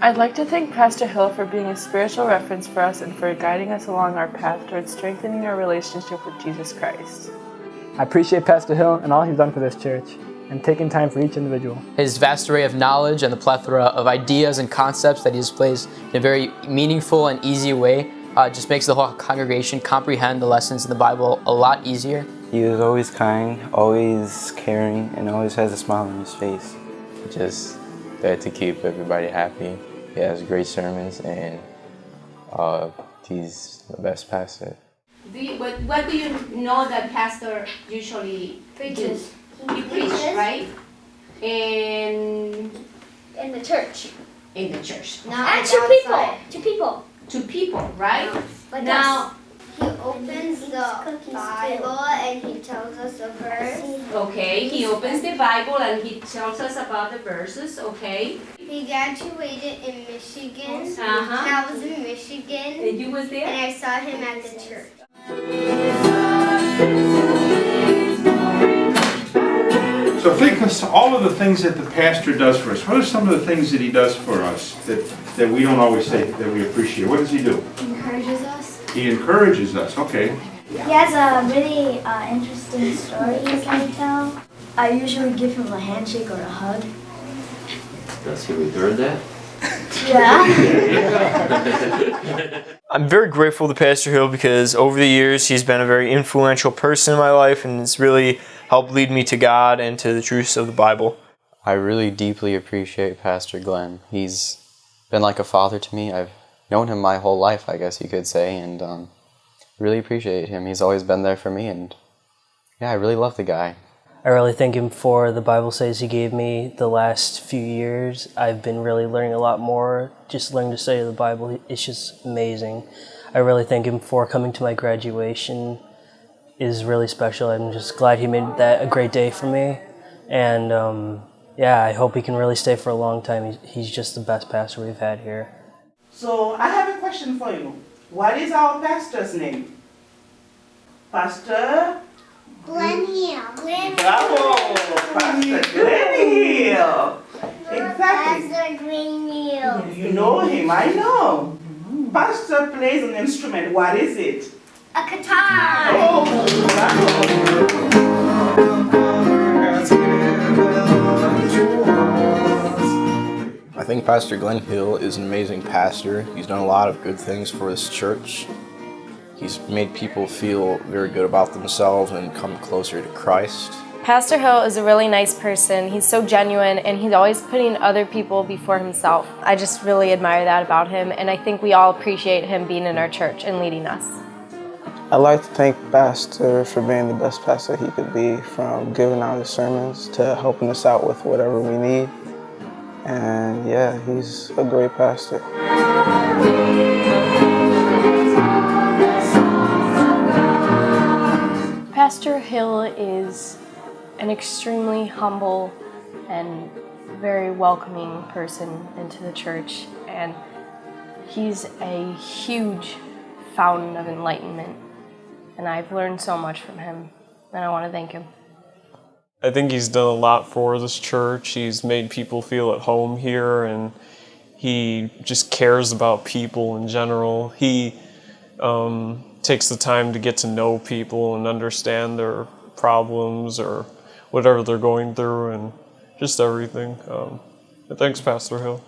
I'd like to thank Pastor Hill for being a spiritual reference for us and for guiding us along our path towards strengthening our relationship with Jesus Christ. I appreciate Pastor Hill and all he's done for this church, and taking time for each individual. His vast array of knowledge and the plethora of ideas and concepts that he displays in a very meaningful and easy way just makes the whole congregation comprehend the lessons in the Bible a lot easier. He is always kind, always caring, and always has a smile on his face. Just there to keep everybody happy. He has great sermons, and he's the best pastor. What do you know that pastor usually preaches? He preaches, right? In the church. In the church. And to people. To people. To people, right? But now, he opens the Bible and he tells us a verse. Okay, he opens the Bible and he tells us about the verses, okay? He graduated in Michigan. Uh-huh. I was in Michigan. And you was there? And I saw him at the church. So think of all of the things that the pastor does for us. What are some of the things that he does for us that we don't always say that we appreciate? What does he do? He encourages us. He encourages us, okay. He has a really interesting story he can tell. I usually give him a handshake or a hug. Does he return that? Yeah. I'm very grateful to Pastor Hill because over the years he's been a very influential person in my life, and it's really helped lead me to God and to the truths of the Bible. I really deeply appreciate Pastor Glenn. He's been like a father to me. I've known him my whole life, I guess you could say, and really appreciate him. He's always been there for me, and yeah, I really love the guy. I really thank him for the Bible studies he gave me the last few years. I've been really learning a lot more, just learning to study the Bible. It's just amazing. I really thank him for coming to my graduation. It is really special. I'm just glad he made that a great day for me. And yeah, I hope he can really stay for a long time. He's just the best pastor we've had here. So I have a question for you. What is our pastor's name? Pastor? Glenn Hill. Bravo! Pastor Glenn Hill. Exactly. Pastor Glenn Hill. You know him, I know. Pastor plays an instrument. What is it? A guitar. Oh, I think Pastor Glenn Hill is an amazing pastor. He's done a lot of good things for this church. He's made people feel very good about themselves and come closer to Christ. Pastor Hill is a really nice person. He's so genuine and he's always putting other people before himself. I just really admire that about him, and I think we all appreciate him being in our church and leading us. I'd like to thank Pastor for being the best pastor he could be, from giving out his sermons to helping us out with whatever we need. And yeah, he's a great pastor. Pastor Hill is an extremely humble and very welcoming person into the church, and he's a huge fountain of enlightenment, and I've learned so much from him, and I want to thank him. I think he's done a lot for this church. He's made people feel at home here, and he just cares about people in general. He takes the time to get to know people and understand their problems or whatever they're going through, and just everything. Thanks, Pastor Hill.